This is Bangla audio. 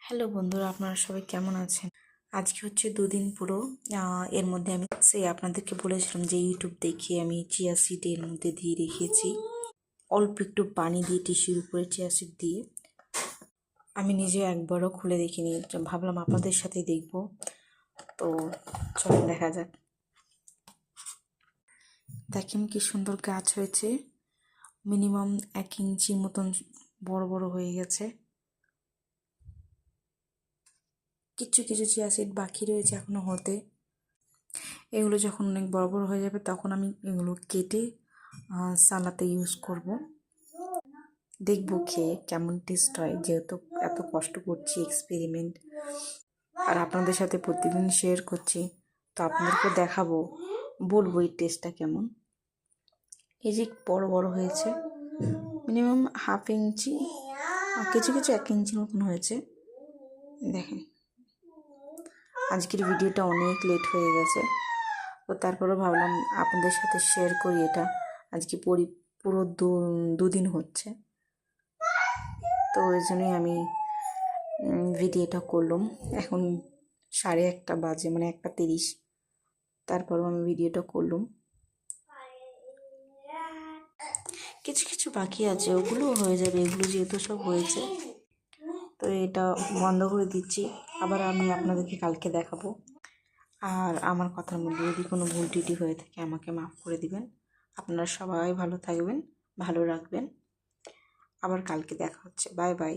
হ্যালো বন্ধুরা, আপনারা সবাই কেমন আছেন? আজকে হচ্ছে দুদিন পুরো। এর মধ্যে আমি আপনাদেরকে বলেছিলাম যে ইউটিউব দেখে আমি চিয়া সিড এর মধ্যে দিয়ে রেখেছি, অল্প একটু পানি দিয়ে টিস্যুর উপরে চিয়া সিড দিয়ে। আমি নিজে একবারও খুলে দেখিনি, তো ভাবলাম আপনাদের সাথে দেখব। তো চলুন দেখা যাক। দেখেন কি সুন্দর গাছ হয়েছে, মিনিমাম 1 ইঞ্চির মতন বড় বড় হয়ে গেছে। কিছু কিছু চিয়া সিড বাকি রয়েছে এখনো হতে। এগুলো যখন অনেক বড় বড় হয়ে যাবে তখন আমি এগুলো কেটে সালাতে ইউজ করব। দেখবো খেয়ে কেমন টেস্ট হয়, যেহেতু এত কষ্ট করছি এক্সপেরিমেন্ট, আর আপনাদের সাথে প্রতিদিন শেয়ার করছি, তো আপনাদেরকে দেখাবো, বলবো এই টেস্টটা কেমন। এই যে বড় বড় হয়েছে, মিনিমাম 1/2 ইঞ্চি, কিছু কিছু 1 ইঞ্চির মতন হয়েছে। দেখেন, আজকের ভিডিওটা অনেক লেট হয়ে গেছে, তো তারপরে ভাবলাম আপনাদের সাথে শেয়ার করি এটা। আজকে পুরো দুদিন হচ্ছে, তো ওই জন্যই আমি ভিডিওটা করলাম। এখন 1:30 বাজে, মানে 1:30, তারপরও আমি ভিডিওটা করলাম। কিছু কিছু বাকি আছে, ওগুলো হয়ে যাবে, এগুলো যেহেতু সব হয়েছে। তো এটা বন্ধ করে দিচ্ছি, আবার আমি আপনাদেরকে কালকে দেখাবো। আর আমার কথার মধ্যে যদি কোনো ভুল ত্রুটি হয়ে থাকে আমাকে মাফ করে দিবেন। আপনারা সবাই ভালো থাকবেন, ভালো রাখবেন। আবার কালকে দেখা হচ্ছে। Bye bye.